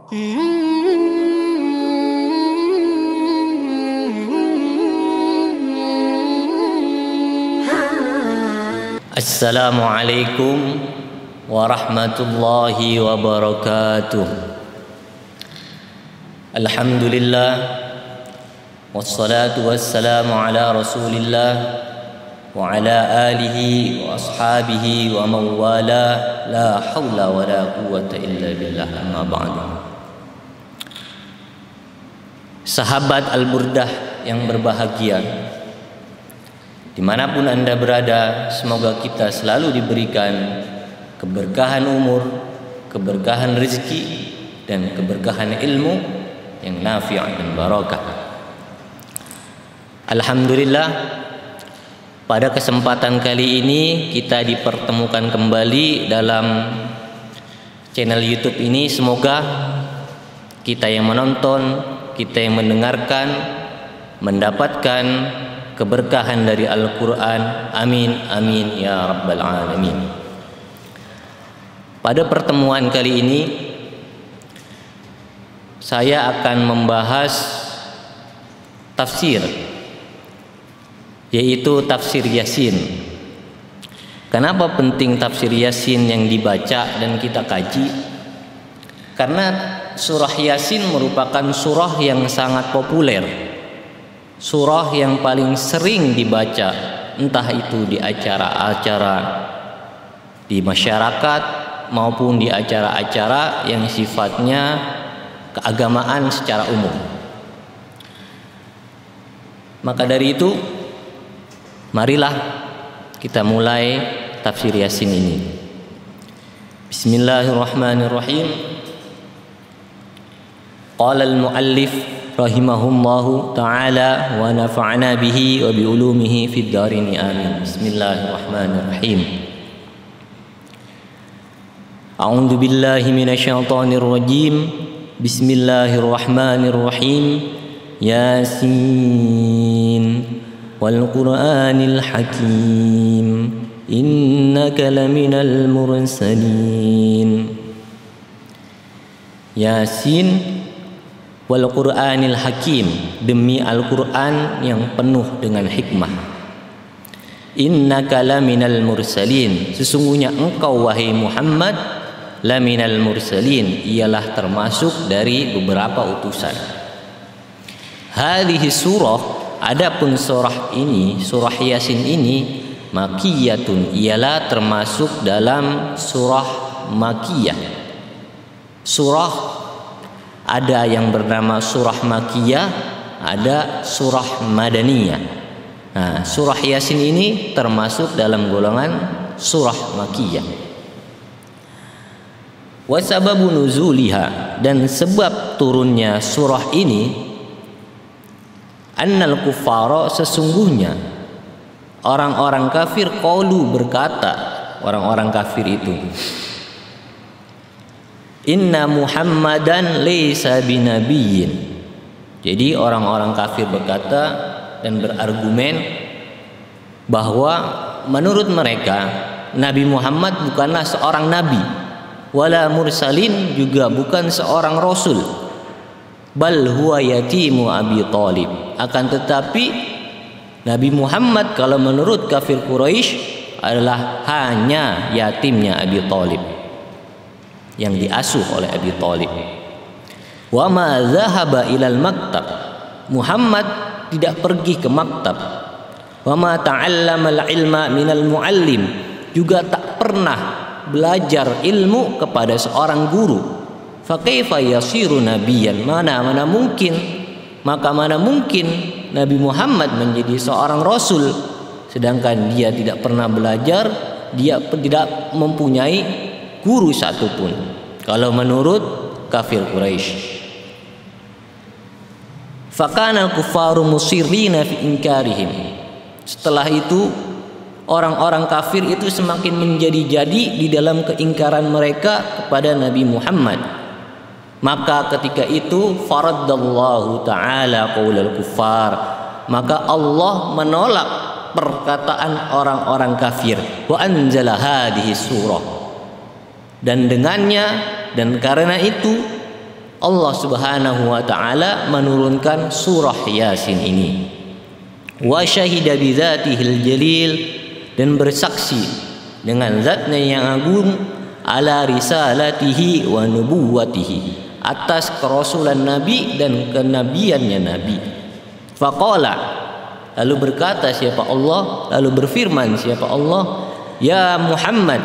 Assalamualaikum warahmatullahi wabarakatuh. Alhamdulillah, wassalatu wassalamu ala rasulillah wa ala alihi wa ashabihi wa mawala, la hawla wa la quwwata illa billah, amma ba'du. Sahabat Al-Burdah yang berbahagia, dimanapun Anda berada, semoga kita selalu diberikan keberkahan umur, keberkahan rezeki, dan keberkahan ilmu yang nafi' dan barakah. Alhamdulillah, pada kesempatan kali ini kita dipertemukan kembali dalam channel YouTube ini. Semoga kita yang menonton, kita yang mendengarkan, mendapatkan keberkahan dari Al-Quran. Amin, amin, ya Rabbal Alamin. Pada pertemuan kali ini saya akan membahas tafsir, yaitu tafsir Yasin. Kenapa penting tafsir Yasin yang dibaca dan kita kaji? Karena surah Yasin merupakan surah yang sangat populer, surah yang paling sering dibaca, entah itu di acara-acara di masyarakat maupun di acara-acara yang sifatnya keagamaan secara umum. Maka dari itu, marilah kita mulai tafsir Yasin ini. Bismillahirrahmanirrahim. Qala al-muallif rahimahullahu ta'ala wa nafa'ana bihi wa bi ulumihi fid darini amin. Bismillahirrahmanirrahim. A'udzu billahi minasyaitonir rajim. Bismillahirrahmanirrahim. Yasin wal Qur'anil hakim, innaka laminal mursalin. Yasin wal Qur'anil hakim, demi Al-Qur'an yang penuh dengan hikmah. Innaka laminal mursalin, sesungguhnya engkau wahai Muhammad laminal mursalin, ialah termasuk dari beberapa utusan. Hadhihi surah, adapun surah ini, surah Yasin ini, makiyatun, ialah termasuk dalam surah makiyah. Surah ada yang bernama surah makiyah, ada surah madaniyah. Nah, surah Yasin ini termasuk dalam golongan surah makiyah. Wa sababu nuzuliha, dan sebab turunnya surah ini, annal kuffara, sesungguhnya orang-orang kafir, qalu, berkata orang-orang kafir itu, inna Muhammadan laysa binabiyyin. Jadi orang-orang kafir berkata dan berargumen bahwa menurut mereka Nabi Muhammad bukanlah seorang nabi, wala mursalin, juga bukan seorang rasul, bal huwa yatimu Abi Thalib, akan tetapi Nabi Muhammad kalau menurut kafir Quraisy adalah hanya yatimnya Abi Thalib, yang diasuh oleh Abi Thalib. Wa ma zahaba ilal maktab, Muhammad tidak pergi ke maktab. Wa ma ta'allamal ilma minal muallim, juga tak pernah belajar ilmu kepada seorang guru. Fa kaifa yasiru nabiyyan, mana mungkin, maka mana mungkin Nabi Muhammad menjadi seorang rasul sedangkan dia tidak pernah belajar, dia tidak mempunyai guru satupun, kalau menurut kafir Quraisy. Fakana al-kuffaru musirrina fi inkarihim, setelah itu orang-orang kafir itu semakin menjadi-jadi di dalam keingkaran mereka kepada Nabi Muhammad. Maka ketika itu faraddallahu ta'ala qaulal kuffar, maka Allah menolak perkataan orang-orang kafir. Wa anzala hadhihi surah, dan dengannya dan karena itu Allah Subhanahu wa taala menurunkan surah Yasin ini. Wa syahida bi dzatihil jalil, dan bersaksi dengan zatnya yang agung, ala risalatihi wa nubuwwatihi, atas kerasulan Nabi dan kenabiannya Nabi. Faqala, lalu berkata siapa Allah, lalu berfirman siapa Allah, ya Muhammad,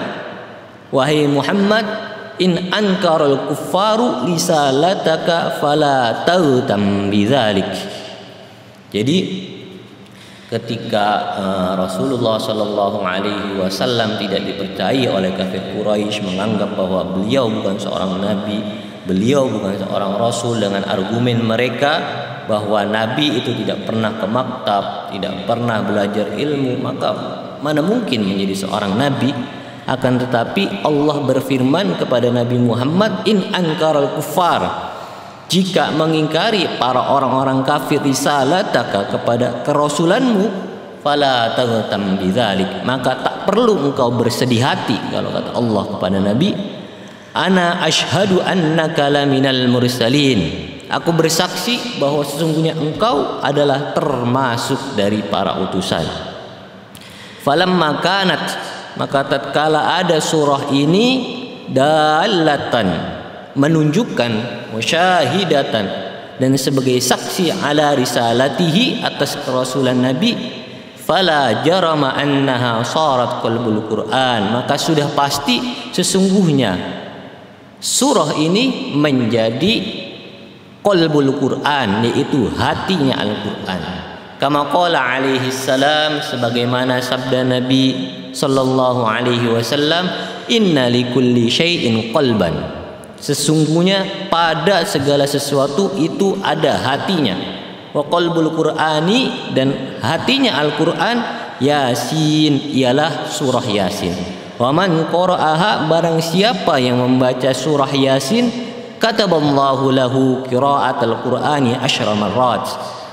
wahai Muhammad, in ankaral kuffaru lisalataka fala tautam bidzalik. Jadi ketika Rasulullah Shallallahu Alaihi Wasallam tidak dipercayai oleh kafir Quraisy, menganggap bahwa beliau bukan seorang nabi, beliau bukan seorang rasul, dengan argumen mereka bahwa nabi itu tidak pernah ke maktab, tidak pernah belajar ilmu, maka mana mungkin menjadi seorang nabi. Akan tetapi Allah berfirman kepada Nabi Muhammad, in ankaral kuffar, jika mengingkari para orang-orang kafir risalataka, kepada kerasulanmu, fala taghtam bidzalik, maka tak perlu engkau bersedih hati. Kalau kata Allah kepada Nabi, ana asyhadu annaka laminal mursalin, aku bersaksi bahwa sesungguhnya engkau adalah termasuk dari para utusan. Falamma kanat, maka tatkala ada surah ini, dalatan, menunjukkan, musyahidatan, dan sebagai saksi, ala risalatihi, atas kerasulan Nabi, fala jarama annaha sarat qalbul Quran, maka sudah pasti sesungguhnya surah ini menjadi qalbul Quran, yaitu hatinya Al-Quran. Kama qala alaihi salam, sebagaimana sabda Nabi sallallahu alaihi wasallam, inna likulli syai'in qalban, sesungguhnya pada segala sesuatu itu ada hatinya. Wa qalbul Qur'ani, dan hatinya Al-Quran, Yasin, ialah surah Yasin. Wa man qara'aha, barang siapa yang membaca surah Yasin, kataballahu lahu qira'atal Qur'ani asyra marrat,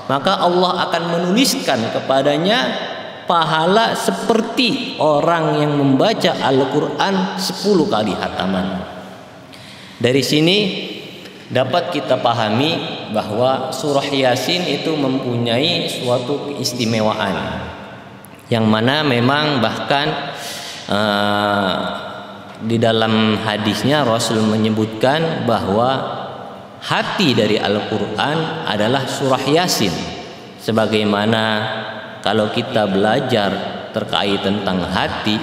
maka Allah akan menuliskan kepadanya pahala seperti orang yang membaca Al-Quran 10 kali hataman. Dari sini dapat kita pahami bahwa surah Yasin itu mempunyai suatu keistimewaan, yang mana memang bahkan di dalam hadisnya Rasul menyebutkan bahwa hati dari Al-Quran adalah surah Yasin. Sebagaimana kalau kita belajar terkait tentang hati,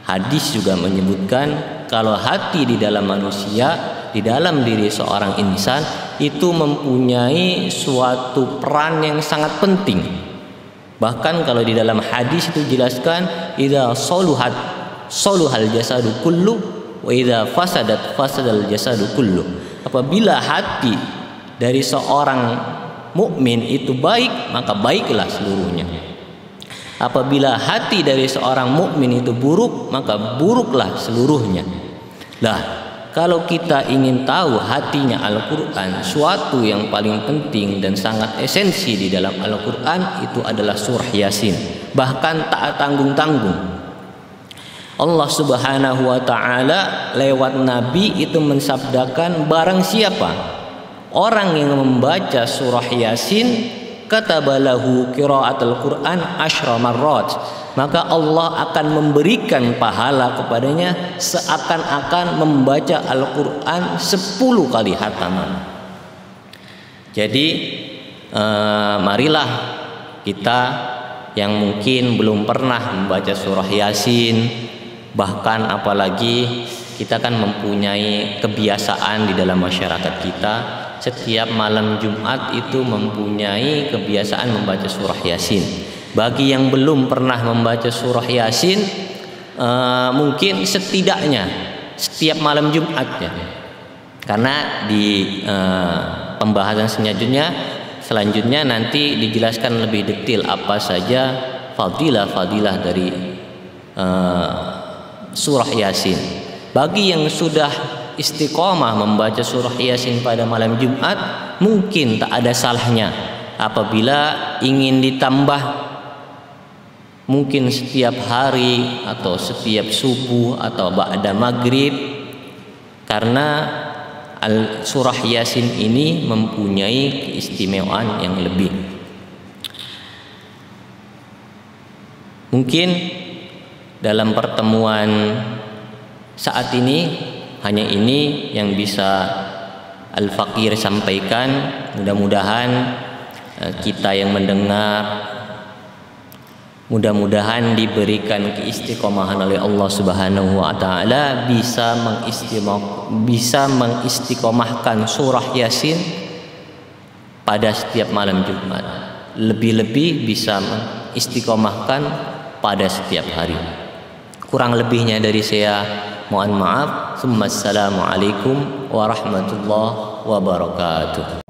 hadis juga menyebutkan kalau hati di dalam manusia, di dalam diri seorang insan, itu mempunyai suatu peran yang sangat penting. Bahkan kalau di dalam hadis itu jelaskan, idza soluhal jasadu kullu wa idza fasadal jasadu kullu. Apabila hati dari seorang mukmin itu baik, maka baiklah seluruhnya. Apabila hati dari seorang mukmin itu buruk, maka buruklah seluruhnya. Lah, kalau kita ingin tahu hatinya Al-Quran, suatu yang paling penting dan sangat esensi di dalam Al-Quran itu adalah surah Yasin. Bahkan tak tanggung-tanggung, Allah Subhanahu wa ta'ala lewat Nabi itu mensabdakan, barang siapa orang yang membaca surah Yasin, katabalahu qira'atul Quran asyra marrat, maka Allah akan memberikan pahala kepadanya seakan-akan membaca Al-Quran 10 kali hataman. Jadi marilah kita yang mungkin belum pernah membaca surah Yasin, bahkan apalagi kita kan mempunyai kebiasaan di dalam masyarakat kita, setiap malam Jumat itu mempunyai kebiasaan membaca surah Yasin. Bagi yang belum pernah membaca surah Yasin, mungkin setidaknya setiap malam Jumatnya, karena di pembahasan selanjutnya nanti dijelaskan lebih detail apa saja fadilah dari surah Yasin. Bagi yang sudah istiqomah membaca surah Yasin pada malam Jumat, mungkin tak ada salahnya apabila ingin ditambah, mungkin setiap hari atau setiap subuh atau ba'da maghrib, karena Surah Yasin ini mempunyai keistimewaan yang lebih. Mungkin dalam pertemuan saat ini hanya ini yang bisa Al-Fakir sampaikan. Mudah-mudahan kita yang mendengar, mudah-mudahan diberikan keistiqomahan oleh Allah Subhanahu wa taala, bisa mengistiqomahkan surah Yasin pada setiap malam Jumat. Lebih-lebih bisa mengistiqomahkan pada setiap hari. Kurang lebihnya dari saya mohon maaf. Assalamualaikum warahmatullahi wabarakatuh.